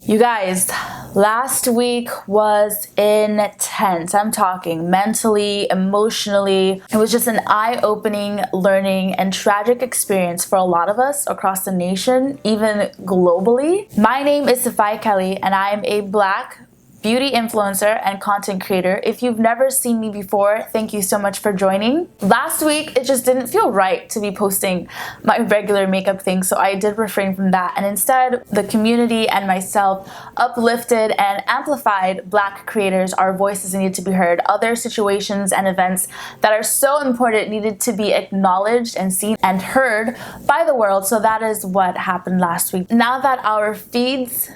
You guys, last week was intense. I'm talking mentally, emotionally. It was just an eye-opening, learning, and tragic experience for a lot of us across the nation, even globally. My name is Safai and I am a Black beauty influencer and content creator. If you've never seen me before, thank you so much for joining. Last week, it just didn't feel right to be posting my regular makeup thing, so I did refrain from that. And instead, the community and myself uplifted and amplified Black creators. Our voices needed to be heard. Other situations and events that are so important needed to be acknowledged and seen and heard by the world. So that is what happened last week. Now that our feeds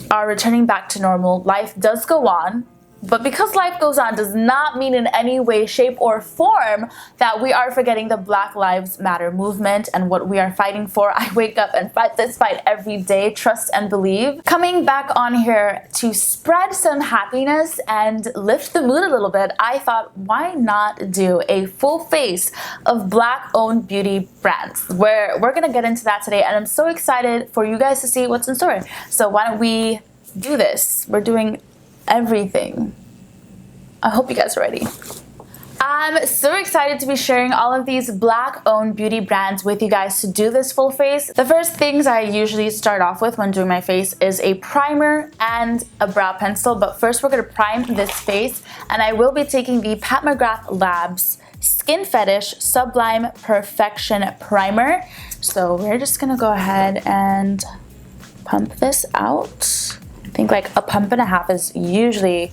are returning back to normal, life does go on, but because life goes on does not mean in any way, shape, or form that we are forgetting the Black Lives Matter movement and what we are fighting for. I wake up and fight this fight every day, trust and believe. Coming back on here to spread some happiness and lift the mood a little bit, I thought, why not do a full face of Black-owned beauty brands? We're gonna get into that today, and I'm so excited for you guys to see what's in store. So why don't we do this? We're doing everything. I hope you guys are ready. I'm so excited to be sharing all of these Black-owned beauty brands with you guys to do this full face. The first things I usually start off with when doing my face is a primer and a brow pencil, but first we're gonna prime this face, and I will be taking the Pat McGrath Labs Skin Fetish Sublime Perfection Primer. So we're just gonna go ahead and pump this out. I think like a pump and a half is usually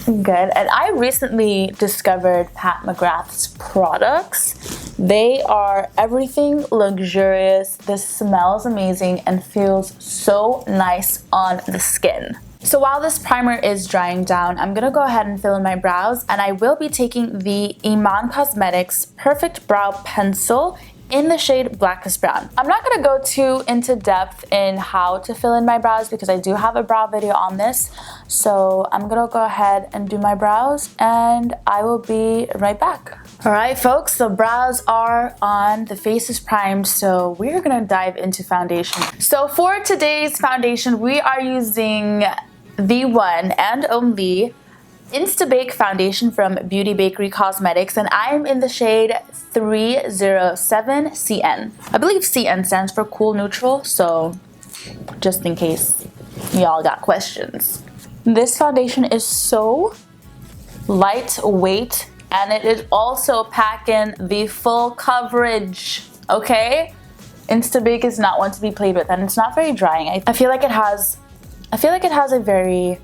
good. And I recently discovered Pat McGrath's products. They are everything luxurious. This smells amazing and feels so nice on the skin. So while this primer is drying down, I'm gonna go ahead and fill in my brows, and I will be taking the Iman Cosmetics Perfect Brow Pencil in the shade Blackest Brown. I'm not gonna go too into depth in how to fill in my brows because I do have a brow video on this. So I'm gonna go ahead and do my brows, and I will be right back. All right, folks, the brows are on, the face is primed, so we're gonna dive into foundation. So for today's foundation, we are using the one and only Insta-Bake foundation from Beauty Bakerie Cosmetics, and I am in the shade 307 CN. I believe CN stands for Cool Neutral, so just in case y'all got questions. This foundation is so lightweight, and it is also packing the full coverage, okay? Insta-Bake is not one to be played with, and it's not very drying. I feel like it has a very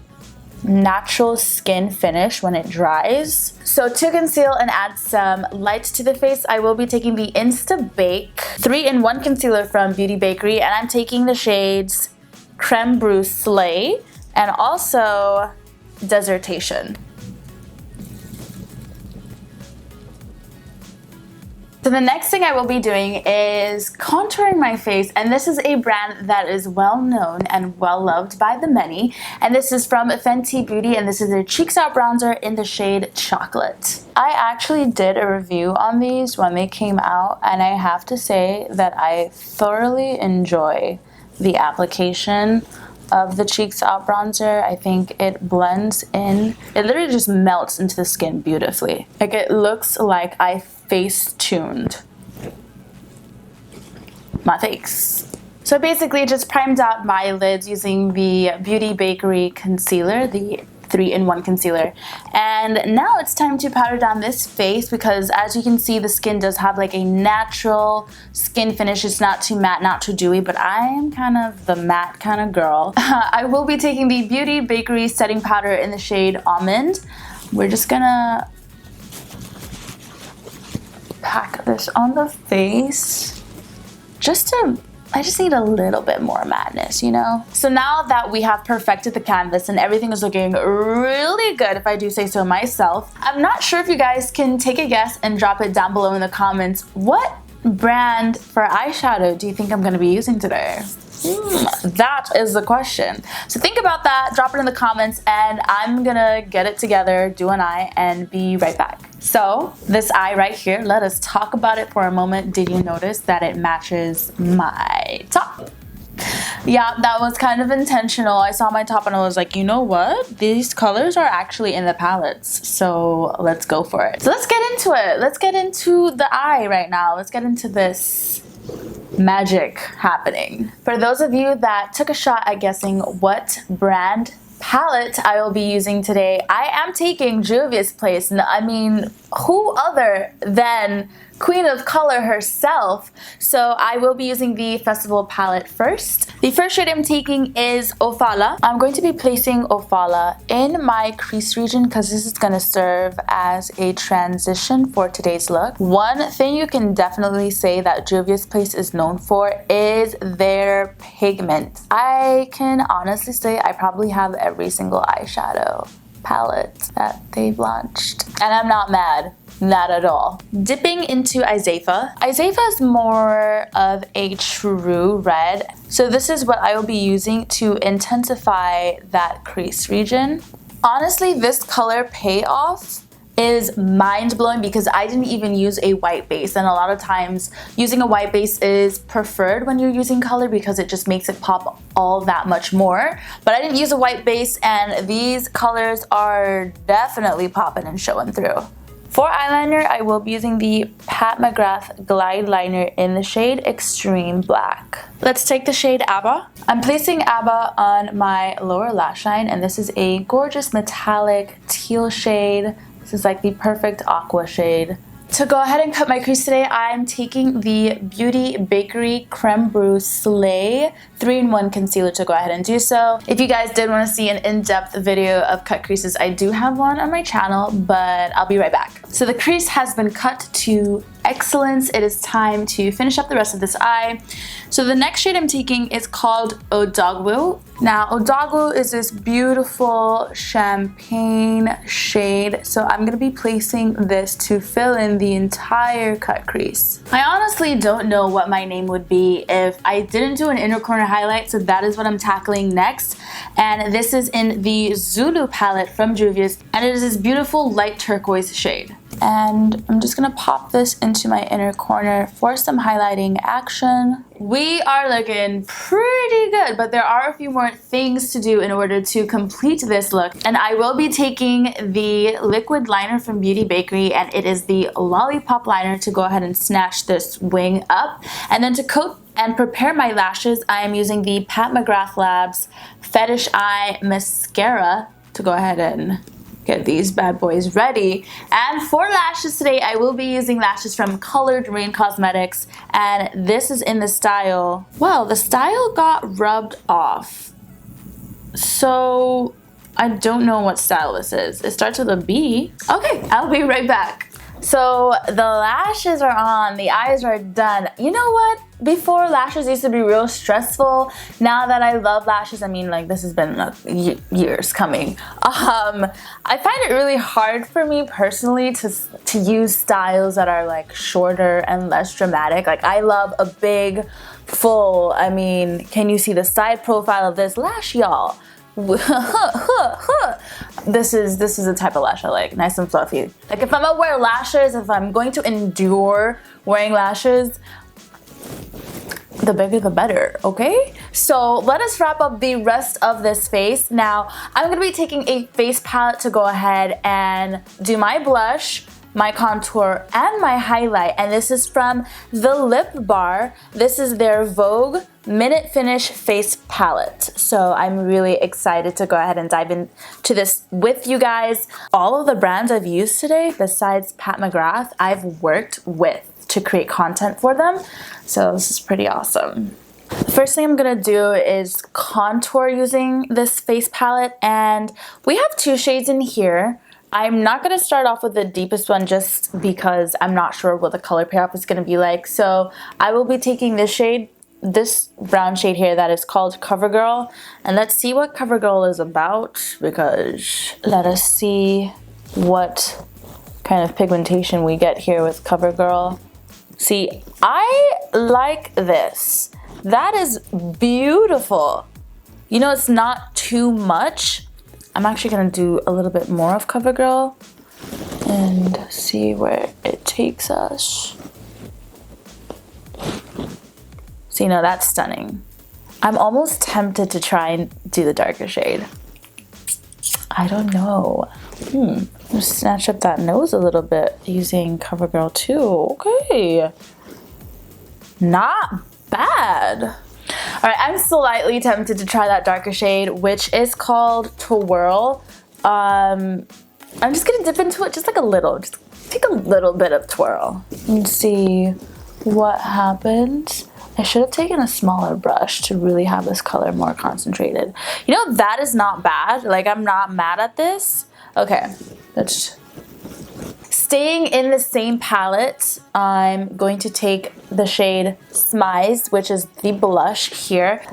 natural skin finish when it dries. So to conceal and add some light to the face, I will be taking the Insta-Bake 3-in-1 concealer from Beauty Bakerie, and I'm taking the shades Creme Brulee and also Desertation. So the next thing I will be doing is contouring my face, and this is a brand that is well known and well loved by the many, and this is from Fenty Beauty, and this is their Cheeks Out Bronzer in the shade Chocolate. I actually did a review on these when they came out, and I have to say that I thoroughly enjoy the application of the Cheeks Out Bronzer. I think it blends in. It literally just melts into the skin beautifully. Like, it looks like I face tuned my face. So basically just primed out my lids using the Beauty Bakerie concealer, the 3-in-1 concealer. And now it's time to powder down this face because, as you can see, the skin does have like a natural skin finish. It's not too matte, not too dewy, but I am kind of the matte kind of girl. I will be taking the Beauty Bakerie setting powder in the shade Almond. We're just gonna pack this on the face I just need a little bit more madness, you know? So now that we have perfected the canvas and everything is looking really good, if I do say so myself, I'm not sure if you guys can take a guess and drop it down below in the comments. What brand for eyeshadow do you think I'm gonna be using today? That is the question. So think about that, drop it in the comments, and I'm gonna get it together, do an eye, and be right back. So this eye right here, let us talk about it for a moment. Did you notice that it matches my top? Yeah, that was kind of intentional. I saw my top and I was like, you know what? These colors are actually in the palettes. So let's go for it. So let's get into it. Let's get into the eye right now. Let's get into this magic happening. For those of you that took a shot at guessing what brand palette I will be using today, I am taking Juvia's place. I mean, who other than Queen of Color herself? So I will be using the Festival palette first. The first shade I'm taking is Ofala. I'm going to be placing Ofala in my crease region because this is going to serve as a transition for today's look. One thing you can definitely say that Juvia's Place is known for is their pigment. I can honestly say I probably have every single eyeshadow palette that they've launched, and I'm not mad. Not at all. Dipping into Eyeshadow. Eyeshadow is more of a true red. So this is what I will be using to intensify that crease region. Honestly, this color payoff is mind-blowing because I didn't even use a white base, and a lot of times using a white base is preferred when you're using color because it just makes it pop all that much more. But I didn't use a white base, and these colors are definitely popping and showing through. For eyeliner, I will be using the Pat McGrath Glide Liner in the shade Extreme Black. Let's take the shade Abba. I'm placing Abba on my lower lash line, and this is a gorgeous metallic teal shade. This is like the perfect aqua shade. To go ahead and cut my crease today, I'm taking the Beauty Bakerie Creme Brulee Slay 3-in-1 concealer to go ahead and do so. If you guys did want to see an in-depth video of cut creases, I do have one on my channel, but I'll be right back. So the crease has been cut to excellence. It is time to finish up the rest of this eye. So the next shade I'm taking is called Odogwu. Now, Odogwu is this beautiful champagne shade, so I'm going to be placing this to fill in the entire cut crease. I honestly don't know what my name would be if I didn't do an inner corner highlight, so that is what I'm tackling next. And this is in the Zulu palette from Juvia's, and it is this beautiful light turquoise shade. And I'm just gonna pop this into my inner corner for some highlighting action. We are looking pretty good, but there are a few more things to do in order to complete this look. And I will be taking the liquid liner from Beauty Bakerie, and it is the Lollipop liner to go ahead and snatch this wing up. And then to coat and prepare my lashes, I am using the Pat McGrath Labs Fetish Eye Mascara to go ahead and get these bad boys ready. And for lashes today, I will be using lashes from Colored Rain Cosmetics, and this is in the style, well, the style got rubbed off. So I don't know what style this is. It starts with a B. Okay, I'll be right back. So the lashes are on, the eyes are done. You know what? Before, lashes used to be real stressful. Now that I love lashes, I mean, like, this has been years coming. I find it really hard for me personally to use styles that are like shorter and less dramatic. Like, I love a big, full, I mean, can you see the side profile of this lash, y'all? This is the type of lash I like, nice and fluffy. Like, if I'm gonna wear lashes, if I'm going to endure wearing lashes, the bigger the better, okay? So let us wrap up the rest of this face. Now, I'm gonna be taking a face palette to go ahead and do my blush, my contour, and my highlight, and this is from the Lip Bar. This is their Vogue Minute Finish Face Palette. So I'm really excited to go ahead and dive into this with you guys. All of the brands I've used today, besides Pat McGrath, I've worked with to create content for them. So this is pretty awesome. The first thing I'm gonna do is contour using this face palette, and we have two shades in here. I'm not going to start off with the deepest one just because I'm not sure what the color payoff is going to be like. So I will be taking this shade, this brown shade here that is called CoverGirl. And let's see what CoverGirl is about, because let us see what kind of pigmentation we get here with CoverGirl. See, I like this. That is beautiful. You know, it's not too much. I'm actually going to do a little bit more of CoverGirl and see where it takes us. See, now that's stunning. I'm almost tempted to try and do the darker shade. I don't know. Just snatch up that nose a little bit using CoverGirl 2. Okay. Not bad. All right, I'm slightly tempted to try that darker shade, which is called Twirl. I'm just gonna dip into it just like a little. Just take a little bit of Twirl and see what happens. I should have taken a smaller brush to really have this color more concentrated. You know, that is not bad. Like, I'm not mad at this. Okay, let's... Staying in the same palette, I'm going to take the shade Smize, which is the blush here.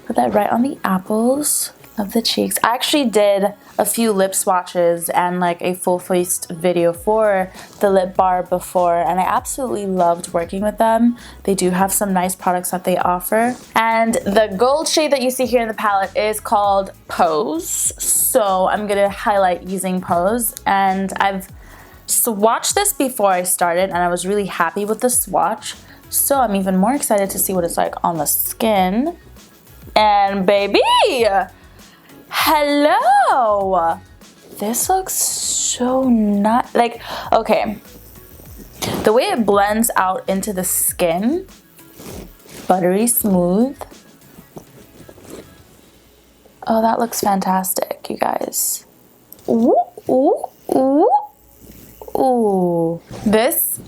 Put that right on the apples of the cheeks. I actually did a few lip swatches and like a full-faced video for the lip bar before, and I absolutely loved working with them. They do have some nice products that they offer. And the gold shade that you see here in the palette is called Pose. So I'm gonna highlight using Pose, and I've swatched this before I started and I was really happy with the swatch. So I'm even more excited to see what it's like on the skin. And baby! Hello! This looks so nice. Like, okay. The way it blends out into the skin, buttery smooth. Oh, that looks fantastic, you guys. Ooh, ooh, ooh, ooh. This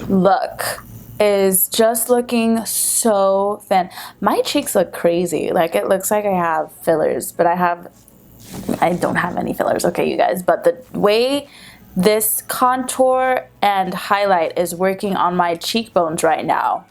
look is just looking so thin. My cheeks look crazy. Like, it looks like I have fillers, but I don't have any fillers, okay, you guys. But the way this contour and highlight is working on my cheekbones right now.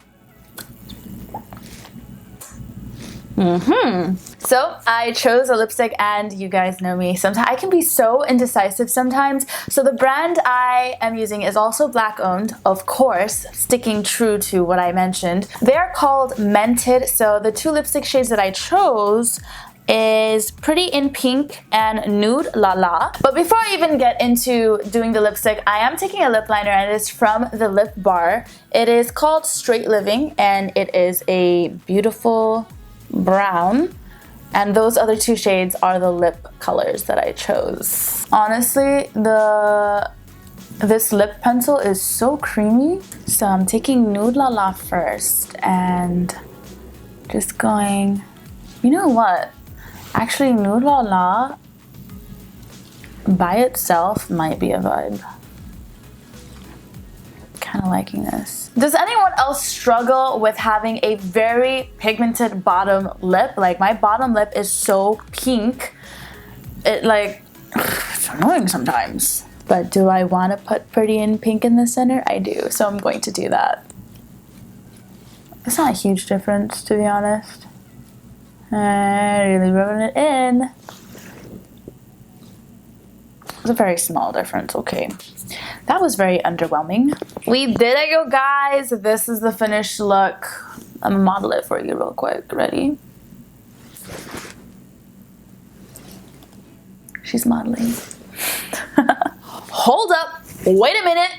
So I chose a lipstick, and you guys know me. Sometimes I can be so indecisive sometimes. So the brand I am using is also Black owned, of course, sticking true to what I mentioned. They're called Mented. So the two lipstick shades that I chose is Pretty in Pink and Nude La La. But before I even get into doing the lipstick, I am taking a lip liner, and it is from the Lip Bar. It is called Straight Living, and it is a beautiful brown, and those other two shades are the lip colors that I chose. Honestly, this lip pencil is so creamy. So I'm taking Nude La La first and just going, you know what? Actually, Nude La La by itself might be a vibe. Kind of liking this. Does anyone else struggle with having a very pigmented bottom lip? Like, my bottom lip is so pink. It's annoying sometimes. But do I want to put Pretty in Pink in the center? I do, so I'm going to do that. It's not a huge difference, to be honest. Really rubbing it in. It's a very small difference, okay. That was very underwhelming. We did it, you guys. This is the finished look. I'm gonna model it for you real quick. Ready? She's modeling. Hold up. Wait a minute.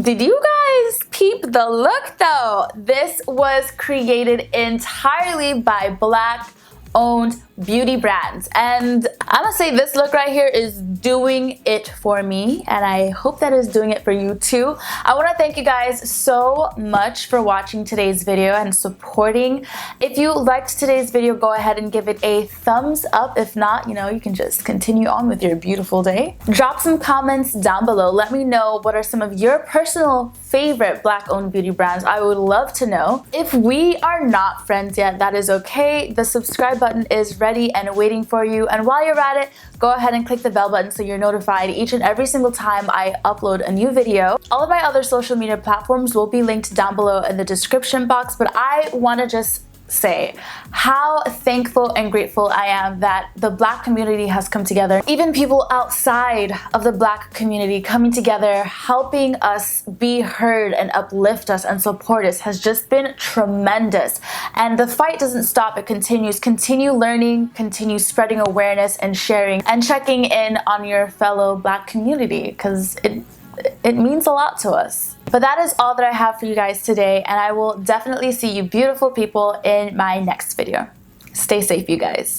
Did you guys peep the look though? This was created entirely by Black owned beauty brands, and I'm gonna say this look right here is doing it for me, and I hope that is doing it for you too. I want to thank you guys so much for watching today's video and supporting. If you liked today's video, go ahead and give it a thumbs up. If not, you know, you can just continue on with your beautiful day. Drop some comments down below. Let me know what are some of your personal favorite Black owned beauty brands. I would love to know. If we are not friends yet, that is okay. The subscribe button is ready and waiting for you, and while you're at it, go ahead and click the bell button so you're notified each and every single time I upload a new video. All of my other social media platforms will be linked down below in the description box, but I want to just say how thankful and grateful I am that the Black community has come together. Even people outside of the Black community coming together, helping us be heard and uplift us and support us has just been tremendous. And the fight doesn't stop, it continues. Continue learning, continue spreading awareness and sharing and checking in on your fellow Black community, because it means a lot to us. But that is all that I have for you guys today, and I will definitely see you beautiful people in my next video. Stay safe, you guys.